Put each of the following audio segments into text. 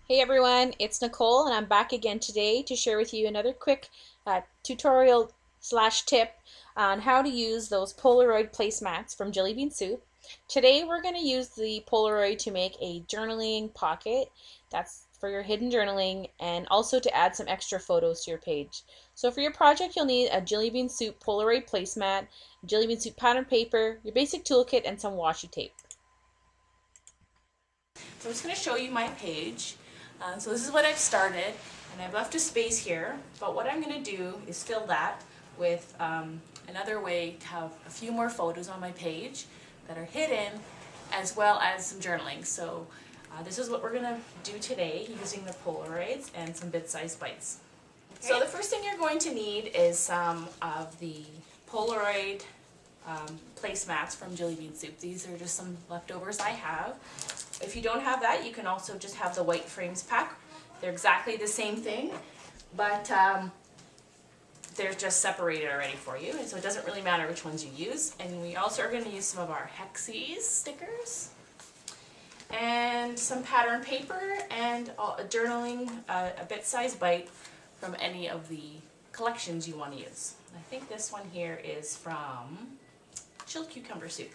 Hey everyone, it's Nicole and I'm back again today to share with you another quick tutorial slash tip on how to use those Polaroid placemats from Jelly Bean Soup. Today we're going to use the Polaroid to make a journaling pocket. That's for your hidden journaling and also to add some extra photos to your page. So for your project you'll need a Jelly Bean Soup Polaroid placemat, Jelly Bean Soup pattern paper, your basic toolkit, and some washi tape. So I'm just going to show you my page. So this is what I've started, and I've left a space here, but what I'm going to do is fill that with another way to have a few more photos on my page that are hidden, as well as some journaling. So this is what we're going to do today using the Polaroids and some bit-sized bites. Okay. So the first thing you're going to need is some of the Polaroid placemats from Jelly Bean Soup. These are just some leftovers I have. If you don't have that, you can also just have the white frames pack. They're exactly the same thing, but they're just separated already for you, and so it doesn't really matter which ones you use. And we also are going to use some of our Hexies stickers and some pattern paper and a journaling, a bit-sized bite from any of the collections you want to use. I think this one here is from Chilled Cucumber Soup.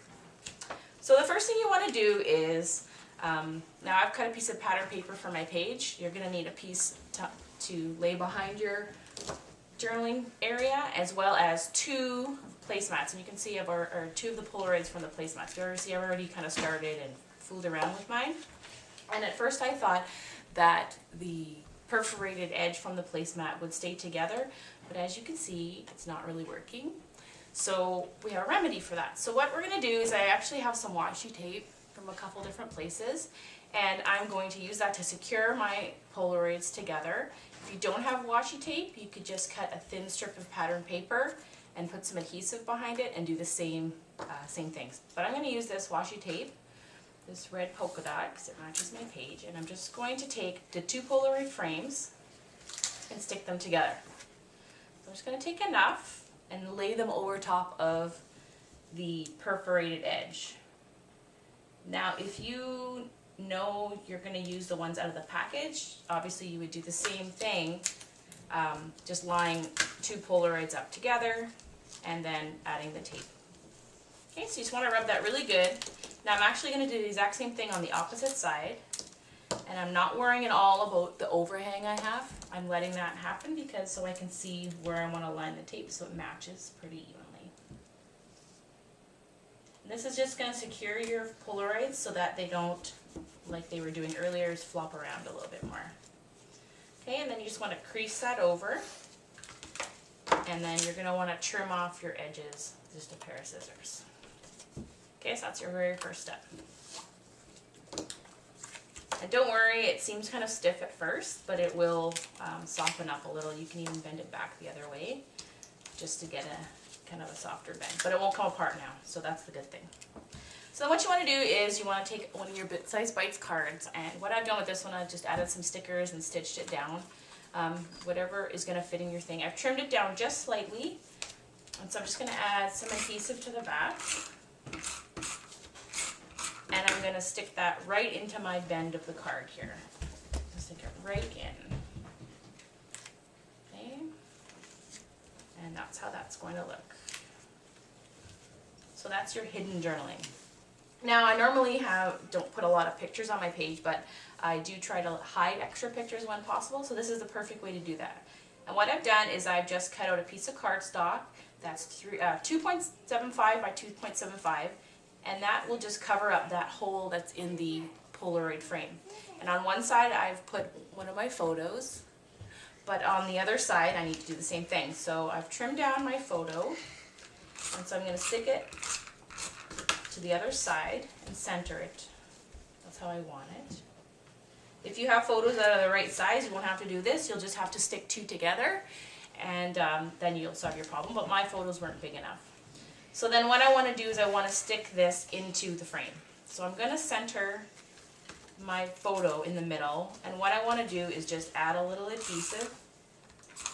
So the first thing you want to do is, now I've cut a piece of pattern paper for my page. You're going to need a piece to lay behind your journaling area, as well as two placemats. And you can see two of the Polaroids from the placemats. You see I've already kind of started and fooled around with mine. And at first I thought that the perforated edge from the placemat would stay together, but as you can see, it's not really working. So we have a remedy for that. So what we're going to do is I actually have some washi tape from a couple different places, and I'm going to use that to secure my Polaroids together. If you don't have washi tape, you could just cut a thin strip of pattern paper and put some adhesive behind it and do the same things. But I'm going to use this washi tape, this red polka dot, because it matches my page, and I'm just going to take the two Polaroid frames and stick them together. So I'm just going to take enough and lay them over top of the perforated edge. Now if you know you're going to use the ones out of the package, obviously you would do the same thing, just lying two Polaroids up together and then adding the tape. Okay, so you just want to rub that really good. Now I'm actually going to do the exact same thing on the opposite side, and I'm not worrying at all about the overhang I have. I'm letting that happen because so I can see where I want to line the tape so it matches pretty evenly. And this is just going to secure your Polaroids so that they don't, like they were doing earlier, just flop around a little bit more. Okay, and then you just want to crease that over, and then you're going to want to trim off your edges with just a pair of scissors. Okay, so that's your very first step. And don't worry, it seems kind of stiff at first, but it will soften up a little. You can even bend it back the other way just to get a kind of a softer bend. But it won't come apart now, so that's the good thing. So what you want to do is you want to take one of your bit-sized bites cards, and what I've done with this one, I've just added some stickers and stitched it down. Whatever is going to fit in your thing. I've trimmed it down just slightly, and so I'm just going to add some adhesive to the back. And I'm going to stick that right into my bend of the card here. Stick it right in. Okay. And that's how that's going to look. So that's your hidden journaling. Now I normally don't put a lot of pictures on my page, but I do try to hide extra pictures when possible, so this is the perfect way to do that. And what I've done is I've just cut out a piece of cardstock that's 2.75 by 2.75, and that will just cover up that hole that's in the Polaroid frame. And on one side I've put one of my photos, but on the other side I need to do the same thing. So I've trimmed down my photo, and so I'm going to stick it to the other side and center it. That's how I want it. If you have photos that are the right size, you won't have to do this. You'll just have to stick two together, and then you'll solve your problem. But my photos weren't big enough. So then what I want to do is I want to stick this into the frame. So I'm going to center my photo in the middle, and what I want to do is just add a little adhesive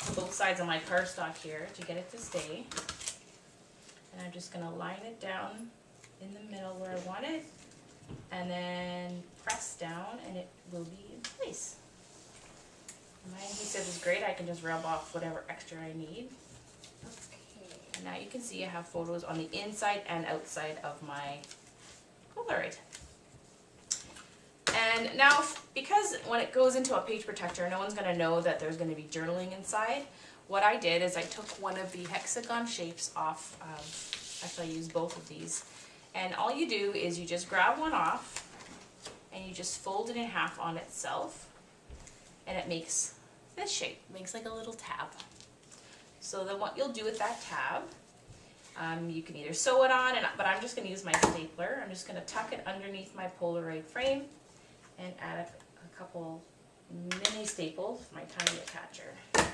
to both sides of my cardstock here to get it to stay. And I'm just going to line it down in the middle where I want it, and then press down and it will be in place. great. I can just rub off whatever extra I need. And now you can see I have photos on the inside and outside of my Polaroid. And now, because when it goes into a page protector, no one's going to know that there's going to be journaling inside, what I did is I took one of the hexagon shapes off of, actually I used both of these, and all you do is you just grab one off and you just fold it in half on itself, and it makes this shape, makes like a little tab. So then what you'll do with that tab, you can either sew it on, but I'm just going to use my stapler. I'm just going to tuck it underneath my Polaroid frame and add a couple mini staples, my tiny attacher.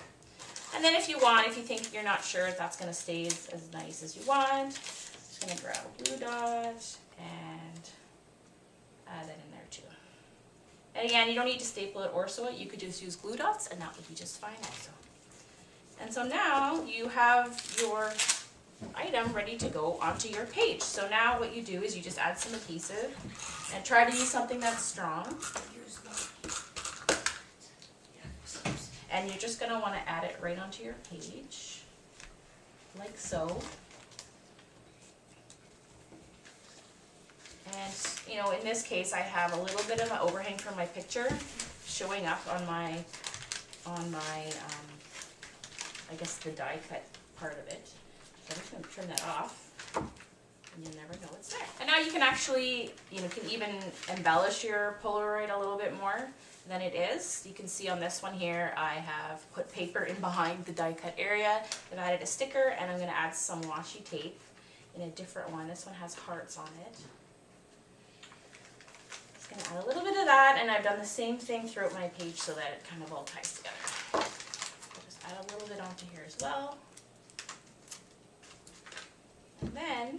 And then if you think you're not sure if that's going to stay as nice as you want, just going to grab a glue dot and add it in there too. And again, you don't need to staple it or sew it. You could just use glue dots and that would be just fine also. And so now you have your item ready to go onto your page. So now what you do is you just add some adhesive and try to use something that's strong. And you're just going to want to add it right onto your page, like so. And, you know, in this case, I have a little bit of an overhang from my picture showing up on my I guess the die cut part of it. So I'm just going to turn that off, and you'll never know it's there. And now you can actually, can even embellish your Polaroid a little bit more than it is. You can see on this one here, I have put paper in behind the die cut area. I've added a sticker, and I'm going to add some washi tape in a different one. This one has hearts on it. Just going to add a little bit of that, and I've done the same thing throughout my page so that it kind of all ties together. I'll just add a little bit onto here as well. And then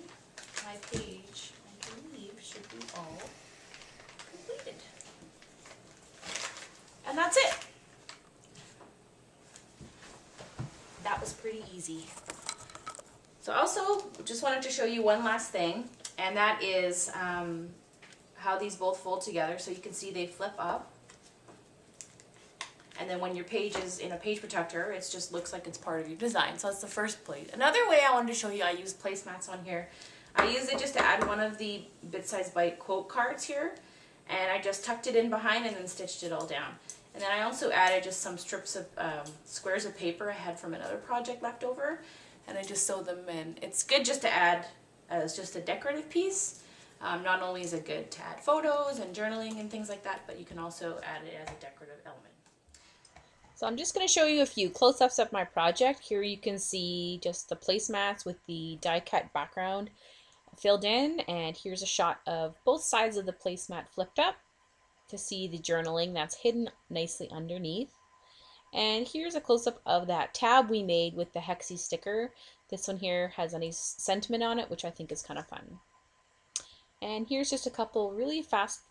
my page, I believe, should be all completed. And that's it. That was pretty easy. So I also just wanted to show you one last thing, and that is how these both fold together. So you can see they flip up. And then when your page is in a page protector, it just looks like it's part of your design. So that's the first plate. Another way I wanted to show you, I use placemats on here. I use it just to add one of the Bit Size Bite quote cards here. And I just tucked it in behind and then stitched it all down. And then I also added just some strips of squares of paper I had from another project left over. And I just sewed them in. It's good just to add as just a decorative piece. Not only is it good to add photos and journaling and things like that, but you can also add it as a decorative element. So I'm just going to show you a few close-ups of my project. Here you can see just the placemats with the die cut background filled in, and here's a shot of both sides of the placemat flipped up to see the journaling that's hidden nicely underneath. And here's a close-up of that tab we made with the Hexie sticker. This one here has a nice sentiment on it, which I think is kind of fun. And here's just a couple really fast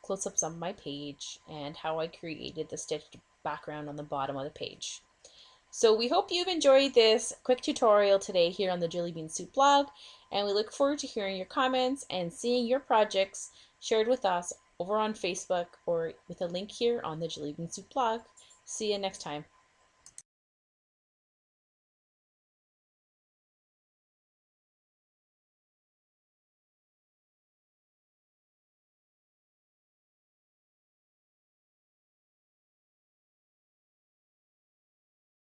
close-ups of my page and how I created the stitched background on the bottom of the page. So we hope you've enjoyed this quick tutorial today here on the Jelly Bean Soup blog, and we look forward to hearing your comments and seeing your projects shared with us over on Facebook or with a link here on the Jelly Bean Soup blog. See you next time.